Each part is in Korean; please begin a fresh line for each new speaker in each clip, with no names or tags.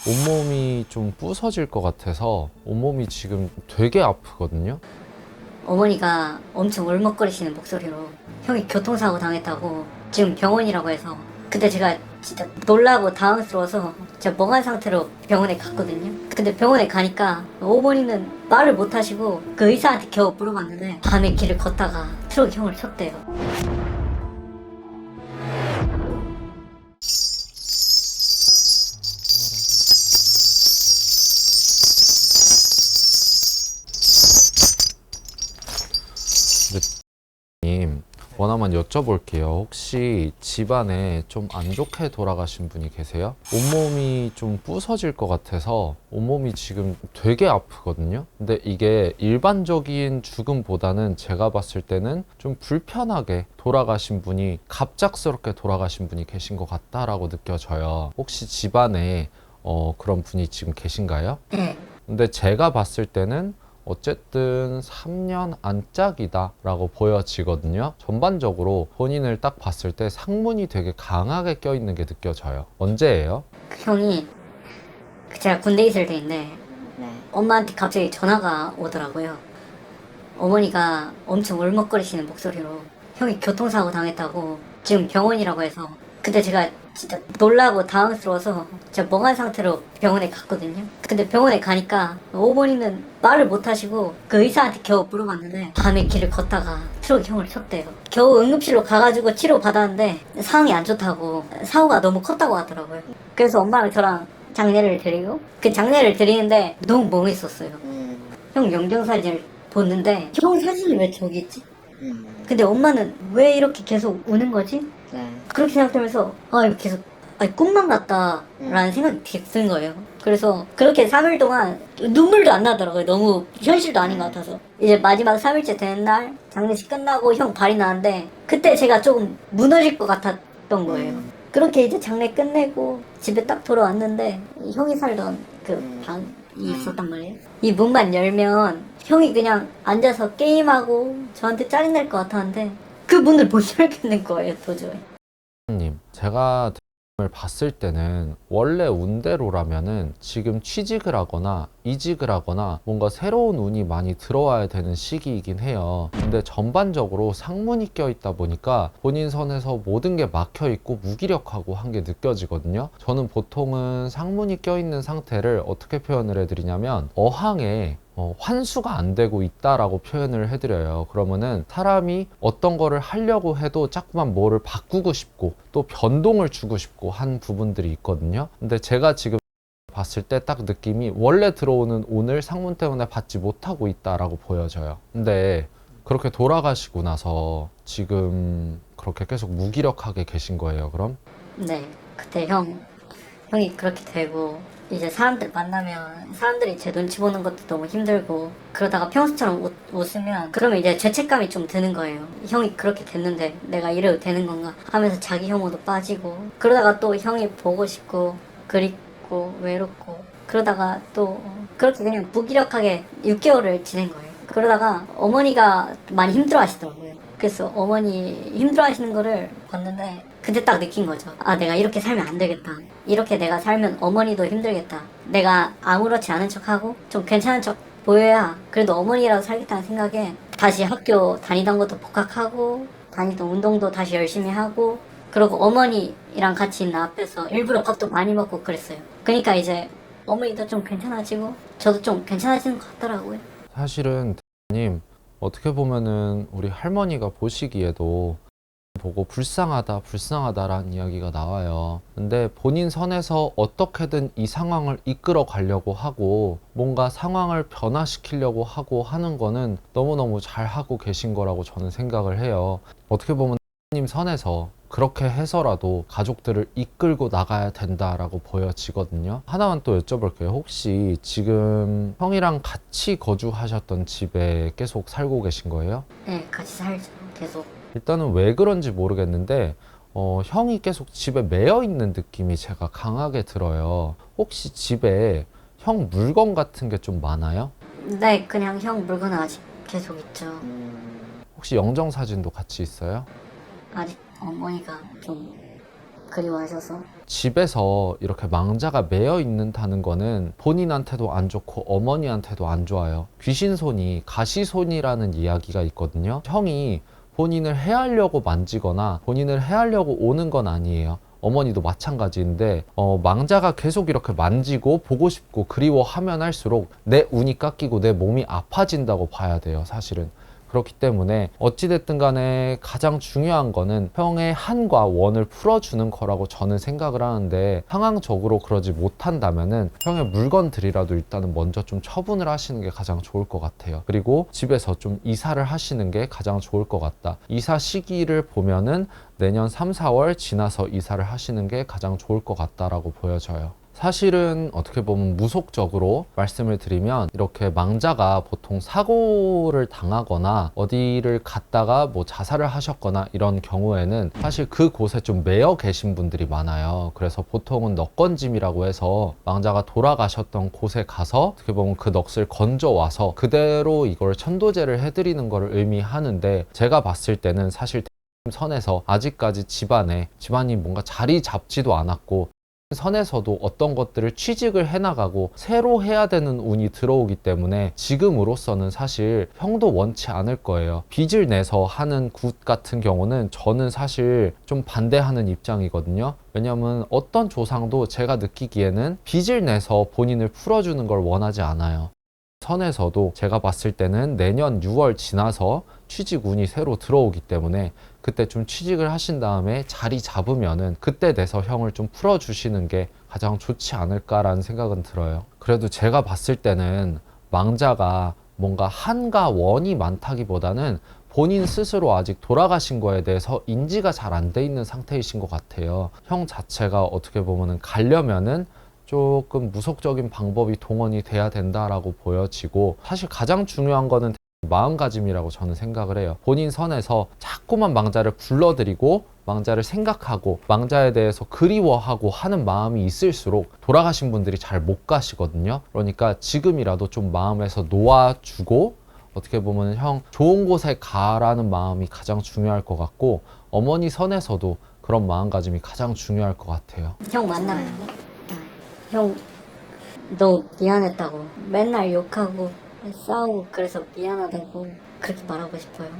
온몸이 좀 부서질 것 같아서 온몸이 지금 되게 아프거든요.
어머니가 엄청 울먹거리시는 목소리로 형이 교통사고 당했다고 지금 병원이라고 해서, 그때 제가 진짜 놀라고 당황스러워서 제가 멍한 상태로 병원에 갔거든요. 근데 병원에 가니까 어머니는 말을 못 하시고 그 의사한테 겨우 물어봤는데 밤에 길을 걷다가 트럭이 형을 쳤대요.
님, 원하면 여쭤볼게요. 혹시 집안에 좀 안 좋게 돌아가신 분이 계세요? 온몸이 좀 부서질 것 같아서 온몸이 지금 되게 아프거든요. 근데 이게 일반적인 죽음보다는 제가 봤을 때는 좀 불편하게 돌아가신 분이, 갑작스럽게 돌아가신 분이 계신 것 같다라고 느껴져요. 혹시 집안에 그런 분이 지금 계신가요?
네.
근데 제가 봤을 때는 어쨌든 3년 안짝이다 라고 보여지거든요. 전반적으로 본인을 딱 봤을 때 상문이 되게 강하게 껴있는 게 느껴져요. 언제예요?
그 형이 제가 군대 있을 때인데 엄마한테 갑자기 전화가 오더라고요. 어머니가 엄청 울먹거리시는 목소리로 형이 교통사고 당했다고 지금 병원이라고 해서, 그때 제가 진짜 놀라고 당황스러워서 제가 멍한 상태로 병원에 갔거든요. 근데 병원에 가니까 어머니는 말을 못 하시고 그 의사한테 겨우 물어봤는데 밤에 길을 걷다가 트럭이 형을 쳤대요. 겨우 응급실로 가가지고 치료 받았는데 상황이 안 좋다고, 사고가 너무 컸다고 하더라고요. 그래서 엄마랑 저랑 장례를 드리고, 그 장례를 드리는데 너무 멍했었어요. 형 영정사진을 보는데 형 사진이 왜 저기 있지? 근데 엄마는 왜 이렇게 계속 우는 거지? 그렇게 생각하면서 이거 계속 꿈만 같다라는 생각이 되게 든 거예요. 그래서 그렇게 3일 동안 눈물도 안 나더라고요. 너무 현실도 아닌 것 같아서. 이제 마지막 3일째 되는 날 장례식 끝나고 형 발이 나는데 그때 제가 조금 무너질 것 같았던 거예요. 그렇게 이제 장례 끝내고 집에 딱 돌아왔는데 형이 살던 그 방이 있었단 말이에요. 이 문만 열면 형이 그냥 앉아서 게임하고 저한테 짜증날 것 같았는데 그 문을 못 열겠는 거예요, 도저히.
님, 제가 을 봤을 때는 원래 운대로라면은 지금 취직을 하거나 이직을 하거나 뭔가 새로운 운이 많이 들어와야 되는 시기이긴 해요. 근데 전반적으로 상문이 껴있다 보니까 본인 선에서 모든 게 막혀 있고 무기력하고 한 게 느껴지거든요. 저는 보통은 상문이 껴있는 상태를 어떻게 표현을 해드리냐면 어항에 환수가 안 되고 있다라고 표현을 해드려요. 그러면은 사람이 어떤 거를 하려고 해도 자꾸만 뭐를 바꾸고 싶고 또 변동을 주고 싶고 한 부분들이 있거든요. 근데 제가 지금 봤을 때 딱 느낌이 원래 들어오는 운을 상문 때문에 받지 못하고 있다라고 보여져요. 근데 그렇게 돌아가시고 나서 지금 그렇게 계속 무기력하게 계신 거예요, 그럼?
네, 그때 형이 그렇게 되고 이제 사람들 만나면 사람들이 제 눈치 보는 것도 너무 힘들고, 그러다가 평소처럼 웃으면 그러면 이제 죄책감이 좀 드는 거예요. 형이 그렇게 됐는데 내가 이래도 되는 건가 하면서 자기 혐오도 빠지고, 그러다가 또 형이 보고 싶고 그립고 외롭고, 그러다가 또 그렇게 그냥 무기력하게 6개월을 지낸 거예요. 그러다가 어머니가 많이 힘들어 하시더라고요. 그래서 어머니 힘들어 하시는 거를 봤는데 그때 딱 느낀 거죠. 내가 이렇게 살면 안 되겠다. 이렇게 내가 살면 어머니도 힘들겠다. 내가 아무렇지 않은 척하고 좀 괜찮은 척 보여야 그래도 어머니라도 살겠다는 생각에 다시 학교 다니던 것도 복학하고 다니던 운동도 다시 열심히 하고, 그리고 어머니랑 같이 있는 앞에서 일부러 밥도 많이 먹고 그랬어요. 그러니까 이제 어머니도 좀 괜찮아지고 저도 좀 괜찮아지는 것 같더라고요.
사실은 님, 어떻게 보면은 우리 할머니가 보시기에도 보고 불쌍하다, 불쌍하다라는 이야기가 나와요. 근데 본인 선에서 어떻게든 이 상황을 이끌어 가려고 하고 뭔가 상황을 변화시키려고 하고 하는 거는 너무너무 잘하고 계신 거라고 저는 생각을 해요. 어떻게 보면 님 선에서 그렇게 해서라도 가족들을 이끌고 나가야 된다라고 보여지거든요. 하나만 또 여쭤볼게요. 혹시 지금 형이랑 같이 거주하셨던 집에 계속 살고 계신 거예요?
네, 같이 살죠. 계속.
일단은 왜 그런지 모르겠는데 형이 계속 집에 매여 있는 느낌이 제가 강하게 들어요. 혹시 집에 형 물건 같은 게 좀 많아요?
네, 그냥 형 물건은 아직 계속 있죠.
혹시 영정 사진도 같이 있어요?
아직 어머니가 좀 그리워하셔서.
집에서 이렇게 망자가 매여 있는다는 거는 본인한테도 안 좋고 어머니한테도 안 좋아요. 귀신손이 가시손이라는 이야기가 있거든요. 형이 본인을 해하려고 만지거나 본인을 해하려고 오는 건 아니에요. 어머니도 마찬가지인데 망자가 계속 이렇게 만지고 보고 싶고 그리워하면 할수록 내 운이 깎이고 내 몸이 아파진다고 봐야 돼요, 사실은. 그렇기 때문에 어찌됐든 간에 가장 중요한 거는 형의 한과 원을 풀어주는 거라고 저는 생각을 하는데, 상황적으로 그러지 못한다면은 형의 물건들이라도 일단은 먼저 좀 처분을 하시는 게 가장 좋을 것 같아요. 그리고 집에서 좀 이사를 하시는 게 가장 좋을 것 같다. 이사 시기를 보면은 내년 3, 4월 지나서 이사를 하시는 게 가장 좋을 것 같다라고 보여져요. 사실은 어떻게 보면 무속적으로 말씀을 드리면 이렇게 망자가 보통 사고를 당하거나 어디를 갔다가 뭐 자살을 하셨거나 이런 경우에는 사실 그곳에 좀 매여 계신 분들이 많아요. 그래서 보통은 넋건짐이라고 해서 망자가 돌아가셨던 곳에 가서 어떻게 보면 그 넋을 건져와서 그대로 이걸 천도제를 해드리는 걸 의미하는데, 제가 봤을 때는 사실 선에서 아직까지 집안이 뭔가 자리 잡지도 않았고 선에서도 어떤 것들을 취직을 해나가고 새로 해야 되는 운이 들어오기 때문에 지금으로서는 사실 형도 원치 않을 거예요. 빚을 내서 하는 굿 같은 경우는 저는 사실 좀 반대하는 입장이거든요. 왜냐면 어떤 조상도 제가 느끼기에는 빚을 내서 본인을 풀어주는 걸 원하지 않아요. 선에서도 제가 봤을 때는 내년 6월 지나서 취직 운이 새로 들어오기 때문에 그때 좀 취직을 하신 다음에 자리 잡으면은 그때 돼서 형을 좀 풀어주시는 게 가장 좋지 않을까라는 생각은 들어요. 그래도 제가 봤을 때는 망자가 뭔가 한과 원이 많다기보다는 본인 스스로 아직 돌아가신 거에 대해서 인지가 잘 안 돼 있는 상태이신 것 같아요. 형 자체가 어떻게 보면은 가려면은 조금 무속적인 방법이 동원이 돼야 된다라고 보여지고, 사실 가장 중요한 거는 마음가짐이라고 저는 생각을 해요. 본인 선에서 자꾸만 망자를 불러들이고 망자를 생각하고 망자에 대해서 그리워하고 하는 마음이 있을수록 돌아가신 분들이 잘 못 가시거든요. 그러니까 지금이라도 좀 마음에서 놓아주고 어떻게 보면 형 좋은 곳에 가라는 마음이 가장 중요할 것 같고, 어머니 선에서도 그런 마음가짐이 가장 중요할 것 같아요.
형 만나면 형 너 미안했다고 맨날 욕하고 싸우고 그래서 미안하다고 그렇게 말하고 싶어요.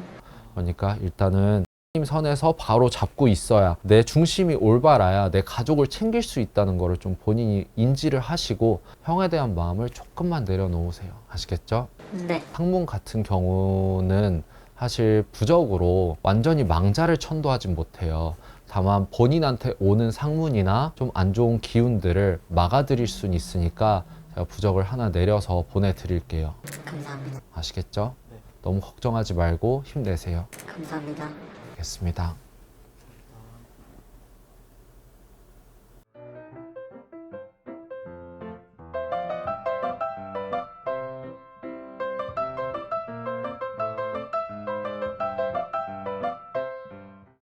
그러니까 일단은 힘 선에서 바로 잡고 있어야, 내 중심이 올바라야 내 가족을 챙길 수 있다는 거를 좀 본인이 인지를 하시고 형에 대한 마음을 조금만 내려놓으세요. 아시겠죠?
네.
상문 같은 경우는 사실 부적으로 완전히 망자를 천도하진 못해요. 다만 본인한테 오는 상문이나 좀 안 좋은 기운들을 막아드릴 수는 있으니까 제가 부적을 하나 내려서 보내드릴게요.
감사합니다.
아시겠죠? 너무 걱정하지 말고 힘내세요.
감사합니다.
알겠습니다.